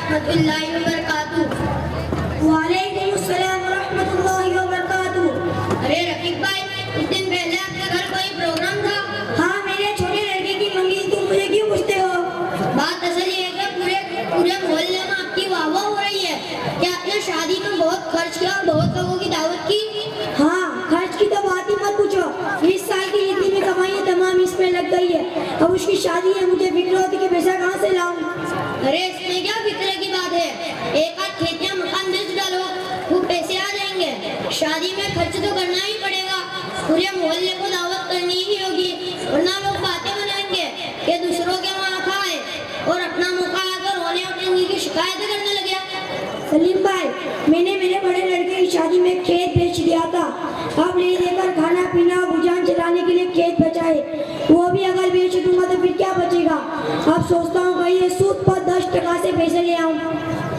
ورحمۃ اللہ وبرکاتہ۔ وعلیکم السلام ورحمۃ اللہ وبرکاتہ۔ ارے رفیق بھائی، کچھ دن پہلے آپ کے گھر کوئی پروگرام تھا؟ ہاں، میرے چھوٹے لڑکے کی منگنی، تم مجھے کیوں پوچھتے ہو؟ بات اصل یہ ہے کہ پورے محلے میں آپ کی واہ واہ ہو رہی ہے کہ آپ نے شادی میں بہت خرچ کیا اور بہت لوگوں کی دعوت کی۔ ہاں، خرچ کی تو بات ہی مت پوچھو، 20 سال کی جتنی بھی کمائی ہے تمام اس میں لگ گئی ہے۔ اب اس کی شادی ہے، مجھے فکر ہوتی کہ پیسہ کہاں سے لاؤں۔ ارے اس میں کیا فکر کی بات ہے، ایک آدھ کھیتیاں مکان بیچ ڈالو، وہ پیسے آ جائیں گے۔ شادی میں خرچ تو کرنا ہی پڑے گا، پورے محلے کو دعوت کرنی ہی ہوگی، ورنہ لوگ باتیں بنائیں گے کہ دوسروں کے وہاں کھائے اور اپنا موقع آ کر رونے اور ٹینگی کی شکایتیں کرنے لگے۔ سلیم بھائی، میں نے میرے بڑے لڑکے کی شادی میں کھیت بیچ دیا تھا، اب لے دے کر کھانا پینا گزارن چلانے کے لیے کھیت بچائے، وہ بھی اگر بیچ دوں گا تو پھر کیا بچے گا۔ اب سوچتا ہوں کہ یہ سود پر 10% سے پیسے لے آؤں۔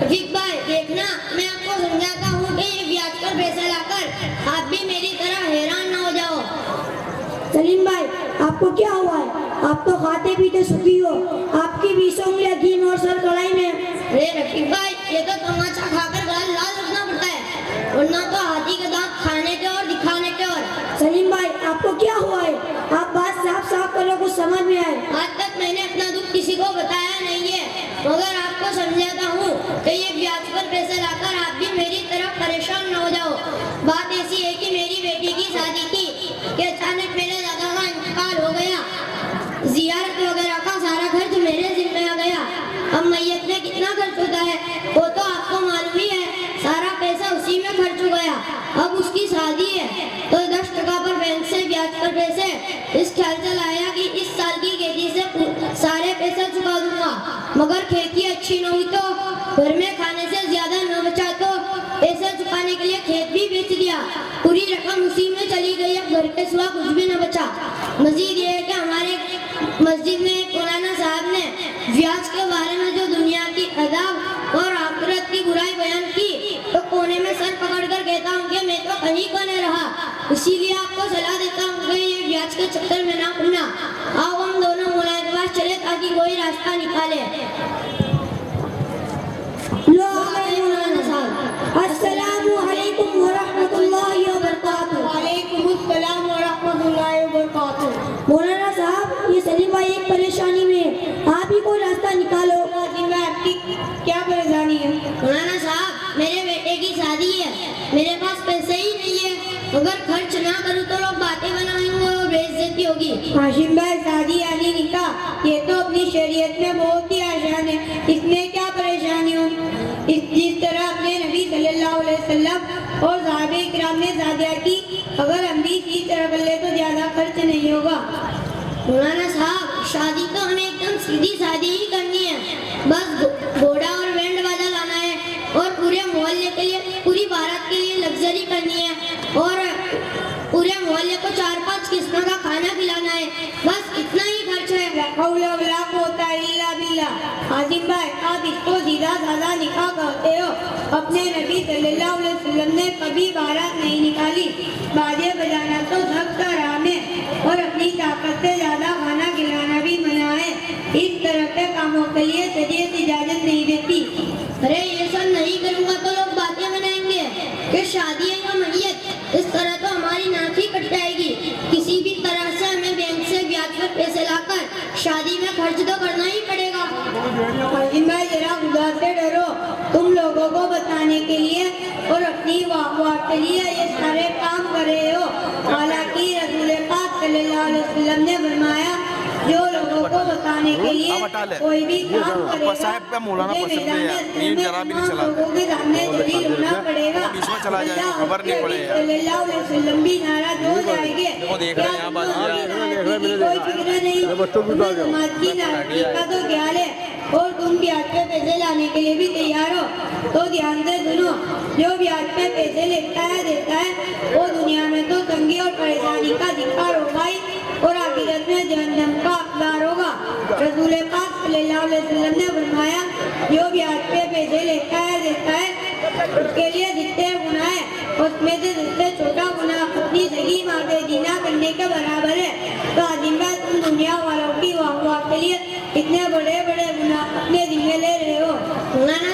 رفیق بھائی دیکھنا، میں آپ کو سمجھاتا ہوں کہ یہ بیاج پر پیسہ لا کر آپ بھی میری طرح حیران نہ ہو جاؤ۔ سلیم بھائی، آپ کو کیا ہوا ہے؟ آپ تو کھاتے پیتے سکھی ہو، آپ کی 20 انگلیاں گھی اور سر کڑھائی میں۔ ارے رفیق بھائی، یہ تو تماچا کھا کر گلا لال رکھنا پڑتا ہے، ورنہ تو ہاتھی کے دانت کھانے کے اور دکھانے کے اور۔ سلیم بھائی، آپ کو کیا ہوا ہے؟ آپ بات صاف صاف کرو، کچھ سمجھ میں آئے۔ آج تک میں نے اپنا دکھ کسی کو بتایا نہیں ہے، مگر آپ کو سمجھاتا ہوں کہ یہ بیاج پر پیسے لا کر آپ بھی میری طرف پریشان نہ ہو جاؤ۔ بات ایسی ہے کہ میری بیٹی کی شادی تھی کہ اچانک میرے دادا کا انتقال ہو گیا، زیارت وغیرہ کا سارا خرچ میرے ذمہ آ گیا۔ اب میت میں کتنا خرچ ہوتا ہے وہ تو آپ کو معلوم ہی ہے، سارا پیسہ اسی میں خرچ ہو گیا۔ اب اس کی شادی ہے تو 10% پر بینک سے بیاج پر پیسے، اس خیال سے لایا کہ اس سال کی کھیتی سے سارے پیسے چکا دوں گا، مگر کھیتی اچھی نہ ہوئی تو گھر میں کھانے سے زیادہ نہ بچا تو پیسے چکانے کے لیے کھیت بھی بیچ دیا، پوری رقم اسی میں چلی گئی، اب گھر کے سوا کچھ بھی نہ بچا۔ مزید یہ ہے کہ ہمارے مسجد میں ایک مولانا صاحب نے بیاج کے بارے میں جو دنیا کی عذاب اور آخرت کی برائی بیان کی تو کونے میں سر پکڑ کر کہتا ہوں کہ میں تو کہیں کو نہ رہا، اسی لیے آپ کو صلاح دیتا ہوں کہ یہ بیاج کے چکر میں نہ پڑنا۔ آؤ ہم دونوں مولانا کے پاس چلے تاکہ کوئی راستہ نکالے۔ مولانا صاحب، السلام علیکم ورحمۃ اللہ وبرکاتہ۔ وعلیکم السلام ورحمۃ اللہ وبرکاتہ۔ مولانا صاحب، یہ سلیم بھائی ایک پریشانی میں ہے، آپ ہی کوئی راستہ نکالو۔ آپ کی کیا پریشانی ہے؟ مولانا صاحب، میرے بیٹے کی شادی ہے، میرے پاس پیسے ہی نہیں ہے، اگر خرچ نہ کروں تو لوگ باتیں بنائیں گے اور بے عزتی ہوگی۔ ہاشم بھائی، شادی یعنی نکاح، یہ تو اپنی شریعت میں بہت ہی آسان ہے، اس میں کیا پریشانی ہو؟ جس طرح اپنے نبی صلی اللہ علیہ وسلم اور صحابہ کرام نے شادیاں کی، اگر ہم بھی اسی طرح کر لیں تو زیادہ خرچ نہیں ہوگا۔ مولانا صاحب، شادی تو ہمیں ایک دم سیدھی شادی ہی کرنی ہے، بس گھوڑا اور بینڈ باجا لانا ہے اور پورے محلے کے لیے، پوری بارات کے لیے لگژری کرنی ہے اور پورے محلے کو 4-5 قسم کا کھانا کھلانا ہے، بس اتنا ہی خرچ ہے۔ ہاشم بھائی، آپ اس کو سیدھا سادہ نکاح کہتے ہو، اپنے نبی صلی اللہ علیہ وسلم نے کبھی بارات نہیں نکالی، باجے بجانا تو سخت حرام ہے اور اپنی طاقت سے زیادہ کھانا کھلانا بھی منع ہے، اس طرح کے کاموں کے لیے شریعت اجازت نہیں دیتی۔ ارے یہ سب نہیں کروں گا تو لوگ باتیں بنائیں گے کہ شادی ہے یا میت، اس طرح تو ہماری ناک ہی کٹ جائے گی۔ کسی بھی طرح سے ہمیں بینک سے بیاج پر پیسے لا کر شادی میں خرچ تو کرنا ہی پڑے گا۔ ہاشم بھائی، ذرا خدا سے ڈرو، تم لوگوں کو بتانے کے لیے اور اپنی واہ کے لیے یہ سارے کام کر رہے ہو، حالانکہ رسول پاک صلی اللہ علیہ وسلم نے فرمایا جو لوگوں کو بتانے کے لیے کوئی بھی کام کرے گا لوگوں کے سامنے ذلیل ہونا پڑے گا، صلی اللہ علیہ وسلم بھی ناراض ہو جائیں گے۔ کوئی فکر نہیں، سماج کی ناراضگی کا تو خیال ہے اور تم بیاج پہ پیسے لانے کے لیے بھی تیار ہو تو دھیان سے سنو، جو بیاج پہ پیسے لیتا ہے دیتا ہے وہ دنیا میں تو تنگی اور پریشانی کا شکار ہوگا ہی اور آخرت میں جہنم کا حقدار ہوگا۔ رسول پاک صلی اللہ علیہ وسلم نے فرمایا جو بیاج پہ پیسے لیتا ہے دیتا ہے اس کے لیے جتنے گناہ ہیں اس میں سے سب سے چھوٹا گناہ اپنی صحیح ماں سے زنا کرنے کے برابر ہے۔ تو ہاشم بھائی، تم دنیا والوں کی واہ واہ کے لیے اتنے بڑے بڑے گناہ اپنے ذمہ لے رہے ہو۔ مولانا